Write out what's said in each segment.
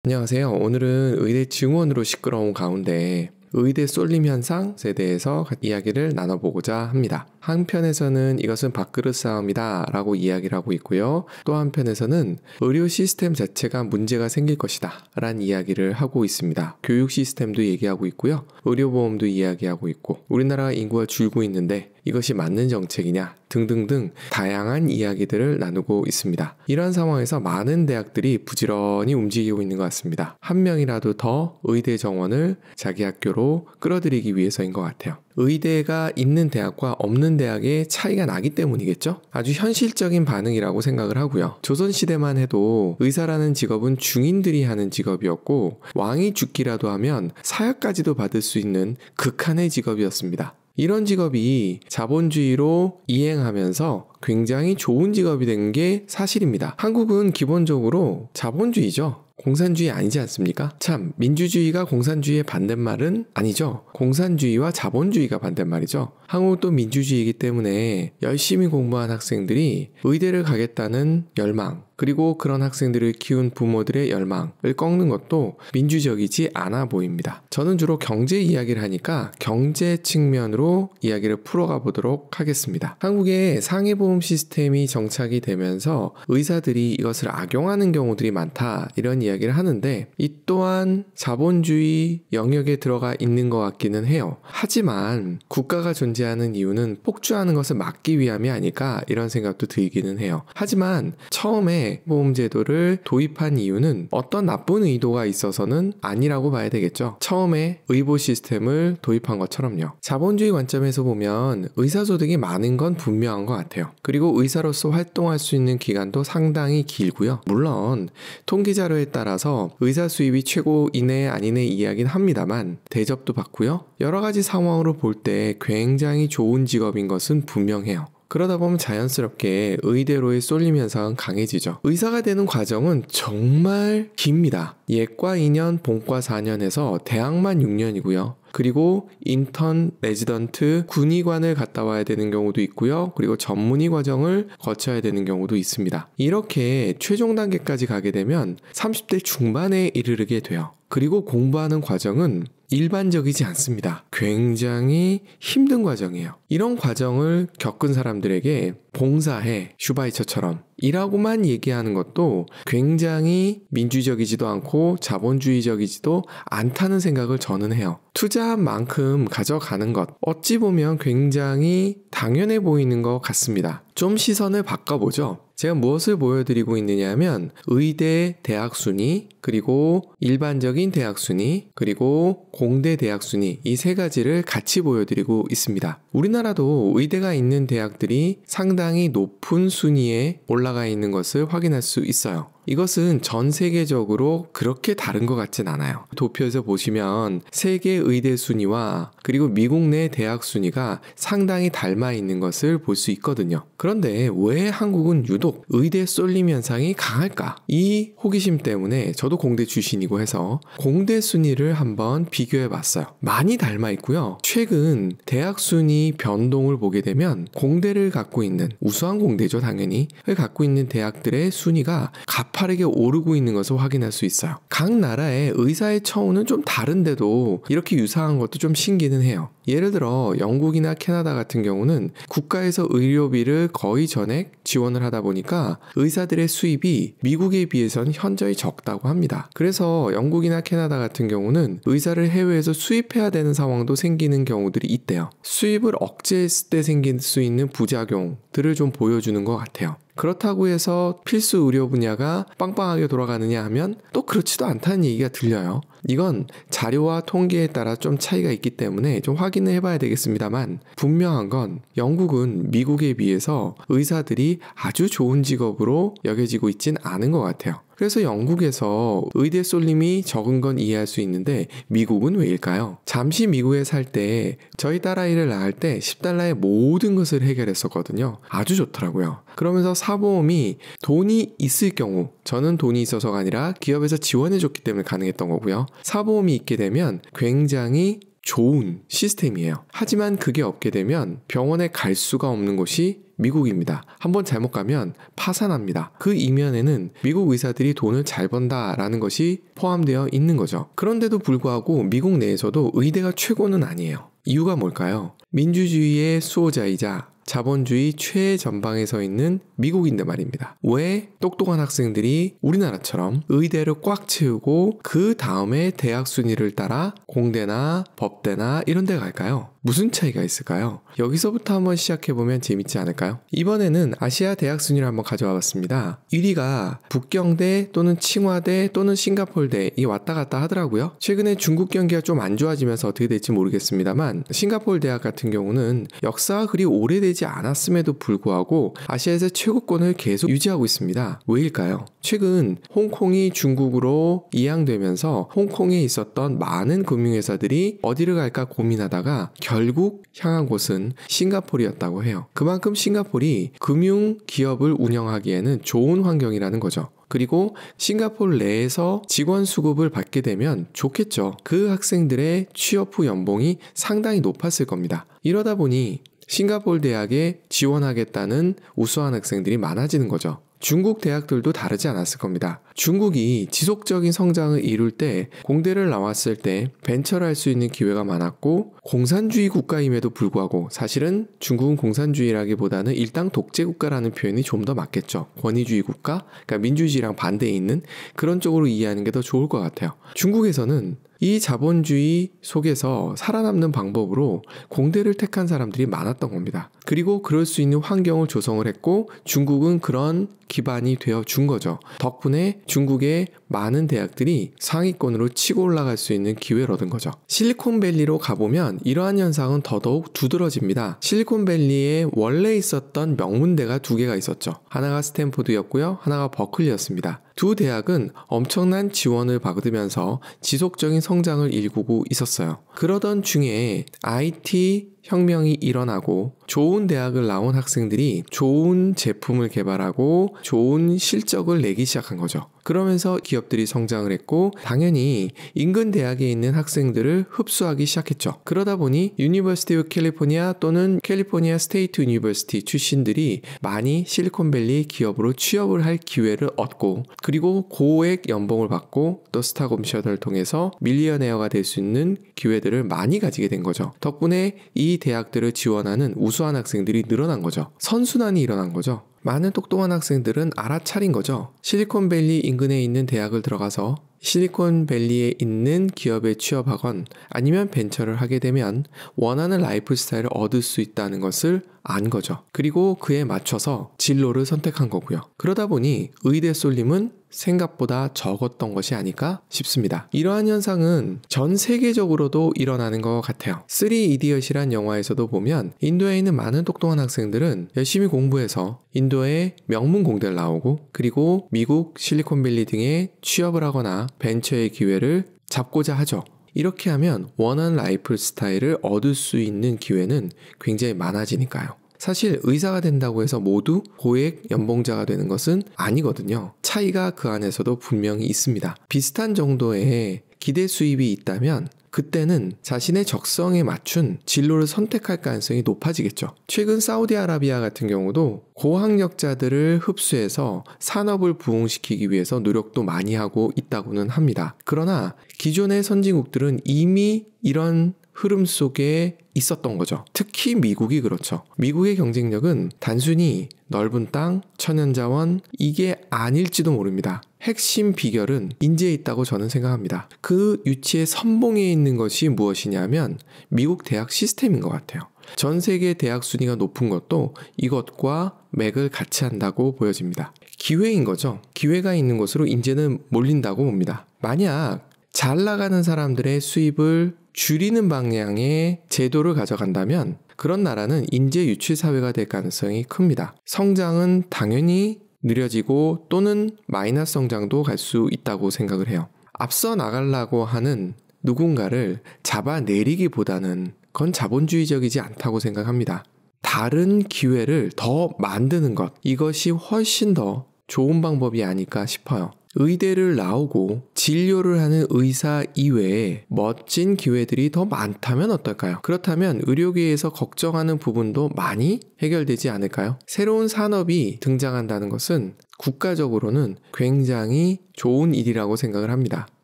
안녕하세요. 오늘은 의대 증원으로 시끄러운 가운데 의대 쏠림 현상에 대해서 이야기를 나눠보고자 합니다. 한편에서는 이것은 밥그릇 싸움이다 라고 이야기를 하고 있고요. 또 한편에서는 의료 시스템 자체가 문제가 생길 것이다 라는 이야기를 하고 있습니다. 교육 시스템도 얘기하고 있고요. 의료보험도 이야기하고 있고 우리나라 인구가 줄고 있는데 이것이 맞는 정책이냐 등등등 다양한 이야기들을 나누고 있습니다. 이러한 상황에서 많은 대학들이 부지런히 움직이고 있는 것 같습니다. 한 명이라도 더 의대 정원을 자기 학교로 끌어들이기 위해서인 것 같아요. 의대가 있는 대학과 없는 대학의 차이가 나기 때문이겠죠? 아주 현실적인 반응이라고 생각을 하고요. 조선시대만 해도 의사라는 직업은 중인들이 하는 직업이었고 왕이 죽기라도 하면 사약까지도 받을 수 있는 극한의 직업이었습니다. 이런 직업이 자본주의로 이행하면서 굉장히 좋은 직업이 된 게 사실입니다. 한국은 기본적으로 자본주의죠. 공산주의 아니지 않습니까? 참, 민주주의가 공산주의의 반대말은 아니죠. 공산주의와 자본주의가 반대말이죠. 한국도 민주주의이기 때문에 열심히 공부한 학생들이 의대를 가겠다는 열망, 그리고 그런 학생들을 키운 부모들의 열망을 꺾는 것도 민주적이지 않아 보입니다. 저는 주로 경제 이야기를 하니까 경제 측면으로 이야기를 풀어가 보도록 하겠습니다. 한국의 상해보험 시스템이 정착이 되면서 의사들이 이것을 악용하는 경우들이 많다 이런 이야기를 하는데 이 또한 자본주의 영역에 들어가 있는 것 같기는 해요. 하지만 국가가 존재하는 이유는 폭주하는 것을 막기 위함이 아닐까 이런 생각도 들기는 해요. 하지만 처음에 보험제도를 도입한 이유는 어떤 나쁜 의도가 있어서는 아니라고 봐야 되겠죠. 처음에 의보 시스템을 도입한 것처럼요. 자본주의 관점에서 보면 의사소득이 많은 건 분명한 것 같아요. 그리고 의사로서 활동할 수 있는 기간도 상당히 길고요. 물론 통계자료에 따라서 의사 수입이 최고 이내 아니네 이야기는 합니다만 대접도 받고요. 여러 가지 상황으로 볼 때 굉장히 좋은 직업인 것은 분명해요. 그러다 보면 자연스럽게 의대로의 쏠림 현상은 강해지죠. 의사가 되는 과정은 정말 깁니다. 예과 2년, 본과 4년에서 대학만 6년이고요. 그리고 인턴, 레지던트, 군의관을 갔다 와야 되는 경우도 있고요. 그리고 전문의 과정을 거쳐야 되는 경우도 있습니다. 이렇게 최종 단계까지 가게 되면 30대 중반에 이르게 돼요. 그리고 공부하는 과정은 일반적이지 않습니다. 굉장히 힘든 과정이에요. 이런 과정을 겪은 사람들에게 봉사해, 슈바이처처럼 이라고만 얘기하는 것도 굉장히 민주적이지도 않고 자본주의적이지도 않다는 생각을 저는 해요. 투자한 만큼 가져가는 것, 어찌 보면 굉장히 당연해 보이는 것 같습니다. 좀 시선을 바꿔보죠. 제가 무엇을 보여드리고 있느냐 하면 의대 대학 순위, 그리고 일반적인 대학 순위, 그리고 공대 대학 순위 이 세 가지를 같이 보여드리고 있습니다. 우리나라도 의대가 있는 대학들이 상당히 높은 순위에 올라가 있는 것을 확인할 수 있어요. 이것은 전 세계적으로 그렇게 다른 것 같진 않아요. 도표에서 보시면 세계 의대 순위와 그리고 미국 내 대학 순위가 상당히 닮아 있는 것을 볼 수 있거든요. 그런데 왜 한국은 유독 의대 쏠림 현상이 강할까? 이 호기심 때문에 저도 공대 출신이고 해서 공대 순위를 한번 비교해 봤어요. 많이 닮아 있고요. 최근 대학 순위 변동을 보게 되면 공대를 갖고 있는 우수한 공대죠, 당연히. 를 갖고 있는 대학들의 순위가 가파르게 오르고 있는 것을 확인할 수 있어요. 각 나라의 의사의 처우는 좀 다른데도 이렇게 유사한 것도 좀 신기는 해요. 예를 들어 영국이나 캐나다 같은 경우는 국가에서 의료비를 거의 전액 지원을 하다 보니까 의사들의 수입이 미국에 비해서는 현저히 적다고 합니다. 그래서 영국이나 캐나다 같은 경우는 의사를 해외에서 수입해야 되는 상황도 생기는 경우들이 있대요. 수입을 억제했을 때 생길 수 있는 부작용들을 좀 보여주는 것 같아요. 그렇다고 해서 필수 의료 분야가 빵빵하게 돌아가느냐 하면 또 그렇지도 않다는 얘기가 들려요. 이건 자료와 통계에 따라 좀 차이가 있기 때문에 좀 확인을 해봐야 되겠습니다만 분명한 건 영국은 미국에 비해서 의사들이 아주 좋은 직업으로 여겨지고 있진 않은 것 같아요. 그래서 영국에서 의대 쏠림이 적은 건 이해할 수 있는데 미국은 왜일까요? 잠시 미국에 살 때 저희 딸아이를 낳을 때 $10에 모든 것을 해결했었거든요. 아주 좋더라고요. 그러면서 사보험이 돈이 있을 경우, 저는 돈이 있어서가 아니라 기업에서 지원해줬기 때문에 가능했던 거고요. 사보험이 있게 되면 굉장히 좋은 시스템이에요. 하지만 그게 없게 되면 병원에 갈 수가 없는 곳이 미국입니다. 한번 잘못 가면 파산합니다. 그 이면에는 미국 의사들이 돈을 잘 번다라는 것이 포함되어 있는 거죠. 그런데도 불구하고 미국 내에서도 의대가 최고는 아니에요. 이유가 뭘까요? 민주주의의 수호자이자 자본주의 최전방에 서 있는 미국인들 말입니다. 왜 똑똑한 학생들이 우리나라처럼 의대를 꽉 채우고 그 다음에 대학 순위를 따라 공대나 법대나 이런 데 갈까요? 무슨 차이가 있을까요? 여기서부터 한번 시작해보면 재밌지 않을까요? 이번에는 아시아 대학 순위를 한번 가져와 봤습니다. 1위가 북경대 또는 칭화대 또는 싱가폴대 이 왔다 갔다 하더라고요. 최근에 중국 경기가 좀 안 좋아지면서 어떻게 될지 모르겠습니다만 싱가폴 대학 같은 경우는 역사가 그리 오래되지 않았음에도 불구하고 아시아에서 최고권을 계속 유지하고 있습니다. 왜일까요? 최근 홍콩이 중국으로 이양되면서 홍콩에 있었던 많은 금융회사들이 어디를 갈까 고민하다가 결국 향한 곳은 싱가폴이었다고 해요. 그만큼 싱가폴이 금융 기업을 운영하기에는 좋은 환경이라는 거죠. 그리고 싱가폴 내에서 직원 수급을 받게 되면 좋겠죠. 그 학생들의 취업 후 연봉이 상당히 높았을 겁니다. 이러다 보니 싱가폴 대학에 지원하겠다는 우수한 학생들이 많아지는 거죠. 중국 대학들도 다르지 않았을 겁니다. 중국이 지속적인 성장을 이룰 때 공대를 나왔을 때 벤처를 할 수 있는 기회가 많았고 공산주의 국가임에도 불구하고 사실은 중국은 공산주의라기보다는 일당 독재 국가라는 표현이 좀 더 맞겠죠. 권위주의 국가, 그러니까 민주주의랑 반대에 있는 그런 쪽으로 이해하는 게 더 좋을 것 같아요. 중국에서는 이 자본주의 속에서 살아남는 방법으로 공대를 택한 사람들이 많았던 겁니다. 그리고 그럴 수 있는 환경을 조성을 했고 중국은 그런 기반이 되어 준 거죠. 덕분에 중국의 많은 대학들이 상위권으로 치고 올라갈 수 있는 기회를 얻은 거죠. 실리콘밸리로 가보면 이러한 현상은 더더욱 두드러집니다. 실리콘밸리에 원래 있었던 명문대가 두 개가 있었죠. 하나가 스탠포드였고요. 하나가 버클리였습니다. 두 대학은 엄청난 지원을 받으면서 지속적인 성장을 일구고 있었어요. 그러던 중에 IT 혁명이 일어나고 좋은 대학을 나온 학생들이 좋은 제품을 개발하고 좋은 실적을 내기 시작한 거죠. 그러면서 기업들이 성장을 했고 당연히 인근 대학에 있는 학생들을 흡수하기 시작했죠. 그러다 보니 유니버시티 오브 캘리포니아 또는 캘리포니아 스테이트 유니버시티 출신들이 많이 실리콘밸리 기업으로 취업을 할 기회를 얻고 그리고 고액 연봉을 받고 또 스탁홈 셔틀을 통해서 밀리어네어가 될 수 있는 기회들을 많이 가지게 된 거죠. 덕분에 이 대학들을 지원하는 우수한 학생들이 늘어난 거죠. 선순환이 일어난 거죠. 많은 똑똑한 학생들은 알아차린 거죠. 실리콘밸리 인근에 있는 대학을 들어가서 실리콘밸리에 있는 기업에 취업하건 아니면 벤처를 하게 되면 원하는 라이프 스타일을 얻을 수 있다는 것을 안 거죠. 그리고 그에 맞춰서 진로를 선택한 거고요. 그러다 보니 의대 쏠림은 생각보다 적었던 것이 아닐까 싶습니다. 이러한 현상은 전 세계적으로도 일어나는 것 같아요. 3 이디엇이란 영화에서도 보면 인도에 있는 많은 똑똑한 학생들은 열심히 공부해서 인도의 명문 공대를 나오고 그리고 미국 실리콘밸리 등에 취업을 하거나 벤처의 기회를 잡고자 하죠. 이렇게 하면 원하는 라이프 스타일을 얻을 수 있는 기회는 굉장히 많아지니까요. 사실 의사가 된다고 해서 모두 고액 연봉자가 되는 것은 아니거든요. 차이가 그 안에서도 분명히 있습니다. 비슷한 정도의 기대 수입이 있다면 그때는 자신의 적성에 맞춘 진로를 선택할 가능성이 높아지겠죠. 최근 사우디아라비아 같은 경우도 고학력자들을 흡수해서 산업을 부흥시키기 위해서 노력도 많이 하고 있다고는 합니다. 그러나 기존의 선진국들은 이미 이런 흐름 속에 있었던 거죠. 특히 미국이 그렇죠. 미국의 경쟁력은 단순히 넓은 땅, 천연자원 이게 아닐지도 모릅니다. 핵심 비결은 인재에 있다고 저는 생각합니다. 그 유치의 선봉에 있는 것이 무엇이냐면 미국 대학 시스템인 것 같아요. 전 세계 대학 순위가 높은 것도 이것과 맥을 같이 한다고 보여집니다. 기회인 거죠. 기회가 있는 곳으로 인재는 몰린다고 봅니다. 만약 잘 나가는 사람들의 수입을 줄이는 방향의 제도를 가져간다면 그런 나라는 인재 유출 사회가 될 가능성이 큽니다. 성장은 당연히 느려지고 또는 마이너스 성장도 갈 수 있다고 생각을 해요. 앞서 나가려고 하는 누군가를 잡아내리기보다는 그건 자본주의적이지 않다고 생각합니다. 다른 기회를 더 만드는 것, 이것이 훨씬 더 좋은 방법이 아닐까 싶어요. 의대를 나오고 진료를 하는 의사 이외에 멋진 기회들이 더 많다면 어떨까요? 그렇다면 의료계에서 걱정하는 부분도 많이 해결되지 않을까요? 새로운 산업이 등장한다는 것은 국가적으로는 굉장히 좋은 일이라고 생각을 합니다.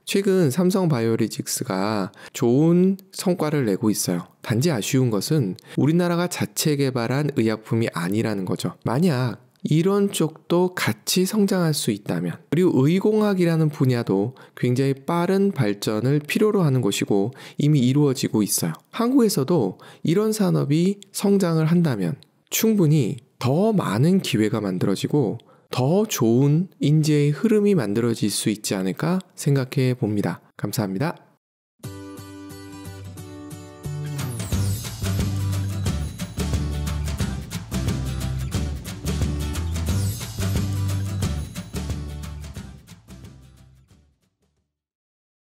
최근 삼성바이오로직스가 좋은 성과를 내고 있어요. 단지 아쉬운 것은 우리나라가 자체 개발한 의약품이 아니라는 거죠. 만약 이런 쪽도 같이 성장할 수 있다면, 그리고 의공학이라는 분야도 굉장히 빠른 발전을 필요로 하는 곳이고 이미 이루어지고 있어요. 한국에서도 이런 산업이 성장을 한다면 충분히 더 많은 기회가 만들어지고 더 좋은 인재의 흐름이 만들어질 수 있지 않을까 생각해 봅니다. 감사합니다.